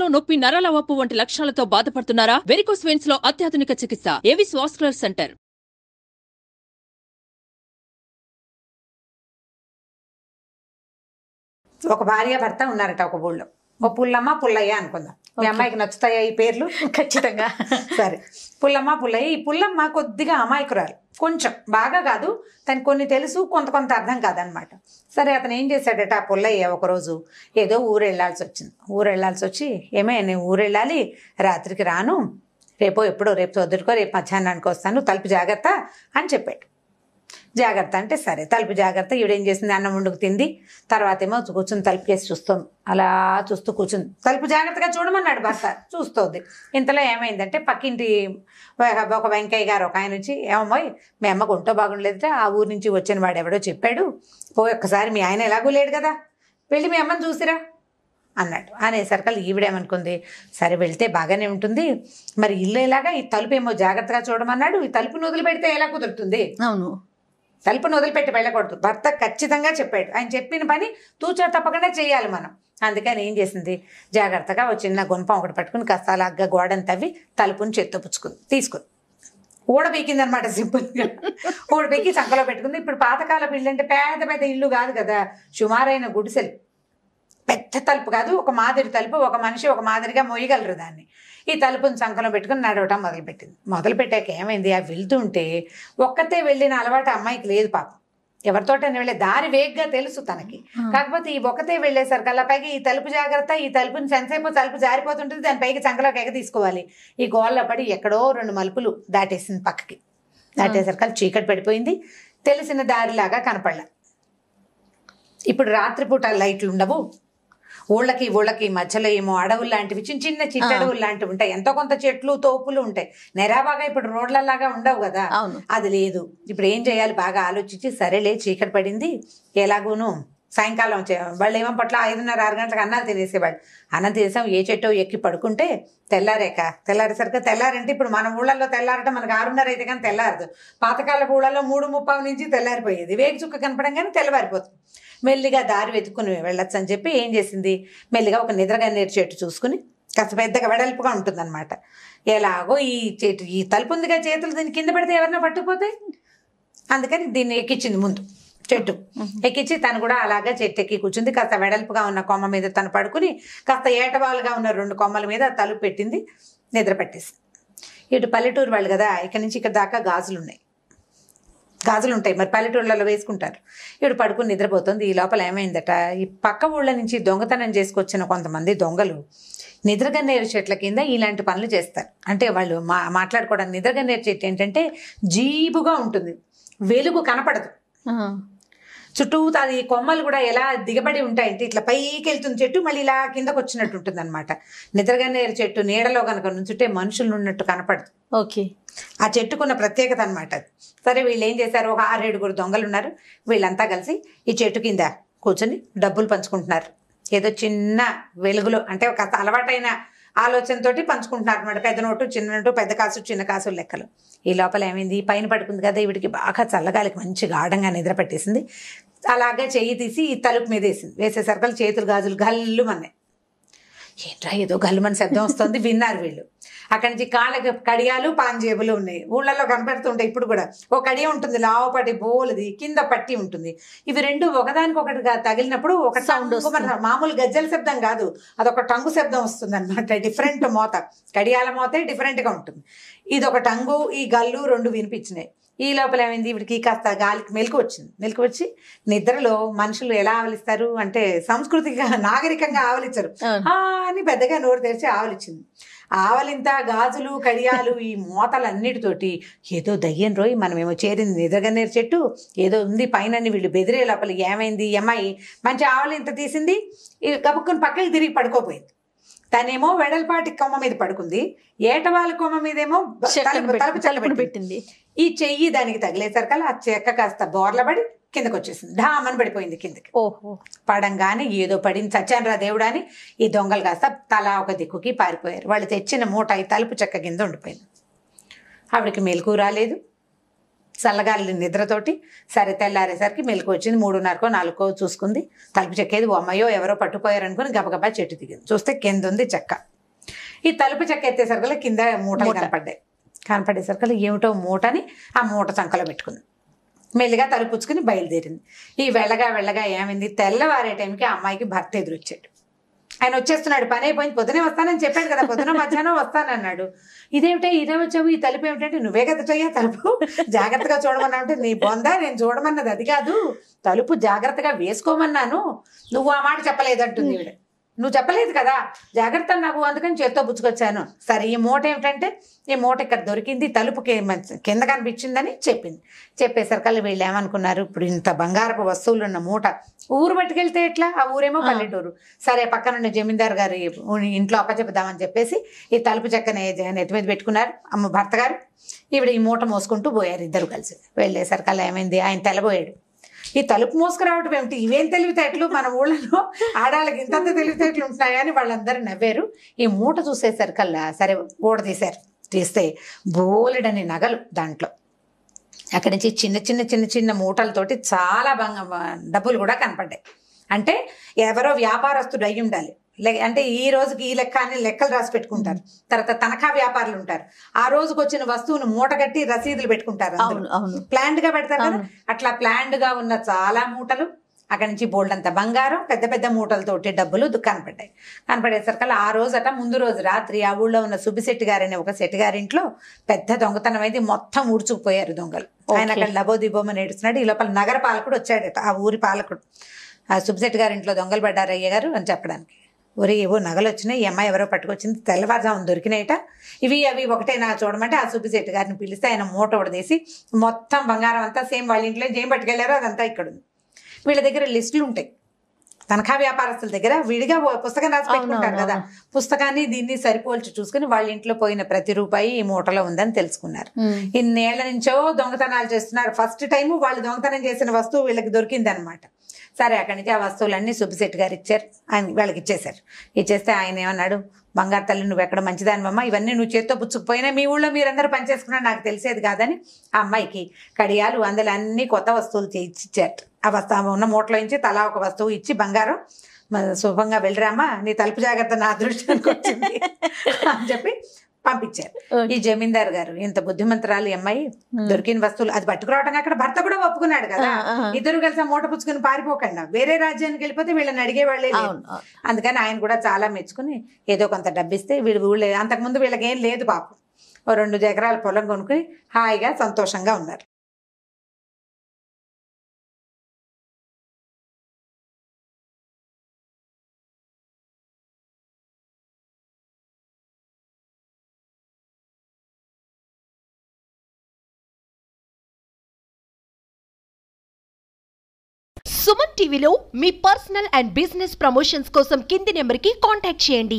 కీళ్లలో నొప్పి, నరాల వాపు వంటి లక్షణాలతో బాధపడుతున్నారా? వెరికోస్ వెయిన్స్ లో అత్యాధునిక చికిత్స ఏవిస్ వాస్కులర్ సెంటర్. ఒక భార్య భర్త ఉన్నారట ఒక ఊళ్ళో. ఓ పుల్లమ్మ పుల్లయ్య అనుకుందాం. మీ అమ్మాయికి నచ్చుతాయా ఈ పేర్లు? ఖచ్చితంగా. సరే, పుల్లమ్మ పుల్లయ్య. ఈ పుల్లమ్మ కొద్దిగా అమాయకురాలు, కొంచెం, బాగా కాదు, తనకు కొన్ని తెలుసు, కొంత అర్థం కాదనమాట. సరే, అతను ఏం చేశాడట ఆ పుల్లయ్య ఒకరోజు ఏదో ఊరు వెళ్ళాల్సి వచ్చింది. ఊరు వెళ్ళాల్సి వచ్చి, ఏమే నేను ఊరు వెళ్ళాలి, రాత్రికి రాను, రేపు పొద్దుటికో రేపు మధ్యాహ్నానికి వస్తాను, తలుపు జాగ్రత్త అని చెప్పాడు. జాగ్రత్త అంటే సరే, తలుపు జాగ్రత్త. ఈవిడేం చేసింది, అన్నం వండుకు తింది. తర్వాత ఏమో కూర్చుని తలుపు కేసి చూస్తుంది. అలా చూస్తూ కూర్చుంది. తలుపు జాగ్రత్తగా చూడమన్నాడు భర్త, చూస్తోంది. ఇంతలో ఏమైందంటే పక్కింటి ఒక వెంకయ్య గారు ఒక ఆయన వచ్చి, ఏమోయ్ మీ అమ్మకు ఒంటో బాగుండలేదుట, ఆ ఊరు నుంచి వచ్చిన వాడు ఎవడో చెప్పాడు, ఒక్కసారి మీ ఆయన ఎలాగూ లేడు కదా, వెళ్ళి మీ అమ్మని చూసిరా అన్నాడు. అనేసరికి ఈవిడేమనుకుంది, సరే వెళ్తే బాగానే ఉంటుంది, మరి ఇల్లు ఎలాగా, ఈ తలుపు ఏమో జాగ్రత్తగా చూడమన్నాడు, ఈ తలుపుని వదిలిపెడితే ఎలా కుదురుతుంది? అవును, తలుపుని వదిలిపెట్టి వెళ్ళకూడదు. భర్త ఖచ్చితంగా చెప్పాడు, ఆయన చెప్పిన పని తూచా తప్పకుండా చేయాలి మనం. అందుకని ఏం చేసింది, జాగ్రత్తగా ఒక చిన్న గుంపం ఒకటి పట్టుకుని కాస్త అలాగా గోడను తవ్వి తలుపుని చేత్తో తీసుకుంది. ఊడబీకింది అనమాట, సింపుల్గా ఊడబీకి చంకలో పెట్టుకుంది. ఇప్పుడు పాతకాలపు ఇల్లు అంటే పెద్ద ఇల్లు కాదు కదా, సుమారైన గుడిసెలు, పెద్ద తలుపు కాదు, ఒక మాదిరి తలుపు, ఒక మనిషి ఒక మాదిరిగా మోయగలరు దాన్ని. ఈ తలుపుని సంకలో పెట్టుకుని నడవటం మొదలుపెట్టింది. మొదలుపెట్టాక ఏమైంది, ఆ వెళ్తుంటే ఒక్కతే వెళ్ళిన అలవాటు అమ్మాయికి లేదు పాపం. ఎవరితోటైనా వెళ్ళే దారి వేగ్గా తెలుసు తనకి. కాకపోతే ఈ ఒక్కతే వెళ్ళేసరికి అలా పైకి ఈ తలుపు జాగ్రత్త, ఈ తలుపుని సెన్సేపు తలుపు జారిపోతుంటుంది, దాని పైకి చంకలోకి ఎగ తీసుకోవాలి. ఈ గోళ్ళ పడి ఎక్కడో 2 మలుపులు దాటేసింది పక్కకి. దాటేసరికి చీకటి పడిపోయింది, తెలిసిన దారిలాగా కనపడలే. ఇప్పుడు రాత్రిపూట లైట్లు ఉండవు, ఊళ్ళకి మధ్యలో ఏమో అడవులు లాంటివి, చిన్న చిట్టడవులు లాంటివి ఉంటాయి, ఎంతో కొంత చెట్లు తోపులు ఉంటాయి, నెరాబాగా ఇప్పుడు రోడ్లలాగా ఉండవు కదా, అది లేదు. ఇప్పుడు ఏం చేయాలి బాగా ఆలోచించి, సరేలే చీకటి పడింది, ఎలాగూను సాయంకాలం వాళ్ళు ఏమో పట్ల 5:30, 6 గంటలకు అన్నాలు తినేసేవాళ్ళు. అన్నం తినేసాం, ఏ చెట్టో ఎక్కి పడుకుంటే తెల్లారేసరికి, తెల్లారంటే ఇప్పుడు మన ఊళ్ళల్లో తెల్లారటం మనకు 6:30 అయితే కానీ తెల్లారదు. పాతకాలపు ఊళ్ళల్లో 3:30 నుంచి తెల్లారిపోయేది, వేగి చుక్క కనపడంగానే తెల్లవారిపోతుంది. మెల్లిగా దారి వెతుక్కుని వెళ్ళొచ్చు అని చెప్పి ఏం చేసింది, మెల్లిగా ఒక నిద్రగన్నేరు చెట్టు చూసుకుని, కాస్త పెద్దగా వెడల్పుగా ఉంటుందన్నమాట. ఎలాగో ఈ తలుపు ఉందిగా, చేతులు దీన్ని కింద పెడితే ఎవరైనా పట్టుకుపోతాయి, అందుకని దీన్ని ఎక్కించింది ముందు చెట్టు. ఎక్కించి తను కూడా అలాగా చెట్టు ఎక్కి కూర్చుంది. కాస్త వెడల్పుగా ఉన్న కొమ్మ మీద తను పడుకుని, కాస్త ఏటవాలుగా ఉన్న 2 కొమ్మల మీద తలుపు పెట్టింది, నిద్ర పట్టేసింది. ఇటు పల్లెటూరు వాళ్ళు కదా, ఇక్కడ నుంచి ఇక్కడ దాకా గాజులు ఉంటాయి, మరి పల్లెటూళ్ళలో వేసుకుంటారు. ఇప్పుడు పడుకుని నిద్రపోతుంది. ఈ లోపల ఏమైందట, ఈ పక్క ఊళ్ళ నుంచి దొంగతనం చేసుకొచ్చిన కొంతమంది దొంగలు నిద్రగన్నేరు చెట్ల కింద ఇలాంటి పనులు చేస్తారు. అంటే వాళ్ళు మాట్లాడుకోవడానికి, నిద్రగన్నేరు చెట్టు ఏంటంటే జీబుగా ఉంటుంది, వెలుగు కనపడదు, చుట్టూ అది కొమ్మలు కూడా ఎలా దిగబడి ఉంటాయంటే ఇట్లా పైకి వెళ్తుంది చెట్టు, మళ్ళీ ఇలా కిందకు వచ్చినట్టు ఉంటుంది అనమాట. నిద్రగన్నేరు చెట్టు నీడలో కనుక నుంచుంటే మనుషులు ఉన్నట్టు కనపడదు. ఓకే, ఆ చెట్టుకున్న ప్రత్యేకత అనమాట అది. సరే, వీళ్ళు ఏం చేశారు, ఒక 6-7 దొంగలు ఉన్నారు, వీళ్ళంతా కలిసి ఈ చెట్టు కింద కూర్చొని డబ్బులు పంచుకుంటున్నారు. ఏదో చిన్న వెలుగులో, అంటే ఒక అలవాటైన ఆలోచనతోటి పంచుకుంటున్నారు అనమాట. పెద్ద నోటు, చిన్న నోటు, పెద్ద కాసు, చిన్న కాసు లెక్కలు. ఈ లోపల ఏమైంది, పైన పడుకుంది కదా, వీడికి బాగా చల్లగాలికి మంచి గాఢంగా నిద్ర పట్టేసింది. అలాగే చెయ్యి తీసి ఈ తలుపు మీద వేసేసరికి చేతులు గాజులు గల్లు మన్నాయి. ఏంట్రా ఏదో గల్లుమని శబ్దం వస్తుంది, విన్నారు వీళ్ళు. అక్కడి నుంచి కాళ్ళకి కడియాలు, పాంజేబులు ఉన్నాయి, ఊళ్ళల్లో కనపడుతుంటాయి ఇప్పుడు కూడా. ఒక కడియ ఉంటుంది లావుపాటి బోలుది, కింద పట్టి ఉంటుంది. ఇవి 2 ఒకదానికొకటిగా తగిలినప్పుడు ఒక సౌండ్ వస్తుంది, మామూలు గజ్జల శబ్దం కాదు, అదొక టంగు శబ్దం వస్తుంది అనమాట. డిఫరెంట్ మోత, కడియాల మోతే డిఫరెంట్గా ఉంటుంది. ఇది ఒక టంగు, ఈ గల్లు 2 వినిపించినాయి. ఈ లోపల ఏమైంది, వీడికి కాస్త గాలికి మెలకు వచ్చి, నిద్రలో మనుషులు ఎలా ఆవలిస్తారు అంటే సంస్కృతిగా నాగరికంగా ఆవలించరు, అని పెద్దగా నోరు తెరిచి ఆవలించింది. ఆవలింత, గాజులు, కడియాలు, ఈ మూతలన్నిటితోటి ఏదో దయ్యం రోయ్, మనమేమో చేరింది నిద్రగన్నేరు చెట్టు, ఏదో ఉంది పైన వీళ్ళు బెదిరే లోపల ఏమైంది, ఈ అమ్మాయి మంచి ఆవలింత తీసింది, గబుక్కుని పక్కకి తిరిగి పడుకోపోయింది. తనేమో వెడల్పాటి కొమ్మ మీద పడుకుంది, ఏటవాళ్ళ కొమ్మ మీదేమో తలుపు చల్లబెట్టి పెట్టింది. ఈ చెయ్యి దానికి తగిలేసరికల్లా ఆ చెక్క కాస్త బోర్లబడి కిందకు వచ్చేసింది, ఢామని పడిపోయింది కిందకి. పడంగానే ఏదో పడింది, చచ్చానరా దేవుడా అని ఈ దొంగలు కాస్త తలా ఒక దిక్కుకి పారిపోయారు. వాళ్ళు తెచ్చిన మూట ఈ తలుపు చెక్క కింద ఉండిపోయింది. ఆవిడకి మెలకు రాలేదు, చల్లగాలి నిద్రతోటి. సరే, తెల్లారేసరికి మెలకు వచ్చింది, 3:30కో 4కో చూసుకుంది. తలుపు చెక్కేది, అమ్మయ్యో ఎవరో పట్టుపోయారనుకుని గబగబా చెట్టు దిగింది. చూస్తే కింద ఉంది చెక్క. ఈ తలుపు చెక్క ఎత్తేసరికల్లా కింద మూటలు కనపడేసరికల్లా ఏమిటో మూటని ఆ మూట చంకలో పెట్టుకుంది. మెల్లిగా తలుపు పుచ్చుకుని బయలుదేరింది. ఈ వెళ్ళగా ఏమైంది, తెల్లవారే టైంకి ఆ అమ్మాయికి భర్త ఎదురొచ్చాడు. ఆయన వచ్చేస్తున్నాడు, పని అయిపోయింది, పొద్దునే వస్తానని చెప్పాడు కదా, పొద్దున మధ్యాహ్నం వస్తానన్నాడు. ఇదేమిటే ఇదే వచ్చావు, ఈ తలుపు ఏమిటంటే నువ్వే కదా చెయ్యా తలుపు జాగ్రత్తగా చూడమన్నా అంటే, నీ బొందా నేను చూడమన్నది అది కాదు, తలుపు జాగ్రత్తగా వేసుకోమన్నాను, నువ్వు ఆ మాట చెప్పలేదంటుంది ఈవిడ. నువ్వు చెప్పలేదు కదా, జాగ్రత్త నాకు, అందుకని చేత్తో పుచ్చుకొచ్చాను. సరే ఈ మూట ఏమిటంటే, ఈ మూట ఇక్కడ దొరికింది, తలుపుకి కింద కనిపించిందని చెప్పింది. చెప్పేసరికల్లా వీళ్ళు ఏమనుకున్నారు, ఇప్పుడు ఇంత బంగారపు వస్తువులు ఉన్న మూట ఊరు పట్టుకెళ్తే ఎట్లా, ఆ ఊరేమో పల్లెటూరు. సరే పక్కనున్న జమీందారు గారి ఇంట్లో అప్పచెప్పుదామని చెప్పేసి ఈ తలుపు చెక్కని నెత్తి మీద పెట్టుకున్నారు భర్త గారు. ఈవిడ ఈ మూట మోసుకుంటూ పోయారు ఇద్దరు కలిసి. వెళ్ళేసరికల్లా ఏమైంది, ఆయన తెల్లబోయాడు. ఈ తలుపు మోసుకురావటం ఏమిటి, ఇవేం తెలివితేటలు, మన ఊళ్ళలో ఆడాళ్ళకి ఇంతంత తెలివితేటలు ఉంటున్నాయని వాళ్ళందరూ నవ్వారు. ఈ మూట చూసేసరికల్లా సరే గోడ తీస్తే బోలెడని నగలు దాంట్లో. అక్కడి నుంచి చిన్న మూటలతోటి చాలా డబ్బులు కూడా కనపడ్డాయి. అంటే ఎవరో వ్యాపారస్తుడు అయి ఉండాలి. అంటే ఈ రోజుకి ఈ లెక్క అని లెక్కలు రాసి పెట్టుకుంటారు. తర్వాత తనఖా వ్యాపారులు ఉంటారు, ఆ రోజుకి వచ్చిన వస్తువును మూట కట్టి రసీదులు పెట్టుకుంటారు, ప్లాండ్ గా పెడతారు కదా. అట్లా ప్లాండ్ గా ఉన్న చాలా మూటలు, అక్కడి నుంచి బోల్డంత బంగారం, పెద్ద మూటలతోటి డబ్బులు కనపడేసరికల్లా ఆ రోజట ముందు రోజు రాత్రి ఆ ఊళ్ళో ఉన్న సుబ్బిశెట్టి గారని ఒక శెట్టి గారింట్లో పెద్ద దొంగతనం అయితే మొత్తం ఊడ్చుకుపోయారు దొంగలు. ఆయన అక్కడ లబోదిబోమని ఏడుస్తున్నాడు. ఈ లోపల నగర పాలకుడు వచ్చాడట, ఆ ఊరి పాలకుడు. ఆ సుబ్బిశెట్టి గారింట్లో దొంగలు పడ్డారు అయ్య గారు అని చెప్పడానికి. ఒరే ఏవో నగలు వచ్చినాయి, ఈ అమ్మాయి ఎవరో పట్టుకొచ్చింది, తెల్లవారుజామున దొరికినాయట, ఇవి అవి ఒకటే నా చూడమంటే ఆ సుబ్బిశెట్టి గారిని పిలిస్తే ఆయన మూట ఉడదీసి మొత్తం బంగారం అంతా సేమ్ వాళ్ళ ఇంట్లో ఏం పట్టుకెళ్లారో అదంతా ఇక్కడ ఉంది. వీళ్ళ దగ్గర లిస్టులు ఉంటాయి, తనఖా వ్యాపారస్తుల దగ్గర విడిగా పుస్తకం రాసి పెట్టుకుంటారు కదా, పుస్తకాన్ని దీన్ని సరిపోల్చి చూసుకుని వాళ్ళ ఇంట్లో పోయిన ప్రతి రూపాయి ఈ మూటలో ఉందని తెలుసుకున్నారు. ఇన్నేళ్ల నుంచో దొంగతనాలు చేస్తున్నారు. ఫస్ట్ టైం వాళ్ళు దొంగతనం చేసిన వస్తువు వీళ్ళకి దొరికింది అనమాట. సరే అక్కడి నుంచి ఆ వస్తువులన్నీ సుబ్బిశెట్టి గారు ఇచ్చారు, ఆయన వాళ్ళకి ఇచ్చేశారు. ఇచ్చేస్తే ఆయన ఏమన్నాడు, బంగారు తల్లి నువ్వు ఎక్కడ మంచిదానివమ్మా, ఇవన్నీ నువ్వు చేత్తో పుచ్చుకుపోయినా మీ ఊళ్ళో మీరందరూ పనిచేసుకున్నా నాకు తెలిసేది కాదని ఆ అమ్మాయికి కడియాలు అందులో అన్ని కొత్త వస్తువులు ఇచ్చారు. ఆ వస్తువు ఉన్న మూటలో నుంచి తలా ఒక వస్తువు ఇచ్చి, బంగారం శుభంగా వెళ్ళిరామా, నీ తలుపు జాగ్రత్త నా అదృష్టానికి వచ్చింది అని చెప్పి పంపించారు. ఈ జమీందార్ గారు ఇంత బుద్ధిమంతురాలు అమ్మాయి, దొరికిన వస్తువులు అది పట్టుకురావడం అక్కడ భర్త కూడా ఒప్పుకున్నాడు కదా, ఇద్దరు కలిసి మూట పుచ్చుకుని పారిపోకుండా వేరే రాజ్యానికి వెళ్ళిపోతే వీళ్ళని అడిగేవాళ్ళే లేదు. అందుకని ఆయన కూడా చాలా మెచ్చుకుని ఏదో కొంత డబ్బిస్తే వీళ్ళు ఊళ్ళో అంతకుముందు వీళ్ళకి ఏం లేదు పాపం, 2 ఎకరాల పొలం కొనుక్కుని హాయిగా సంతోషంగా ఉన్నారు. సుమన్ టీవీలో మీ పర్సనల్ అండ్ బిజినెస్ ప్రమోషన్స్ కోసం కింది నెంబర్కి కాంటాక్ట్ చేయండి.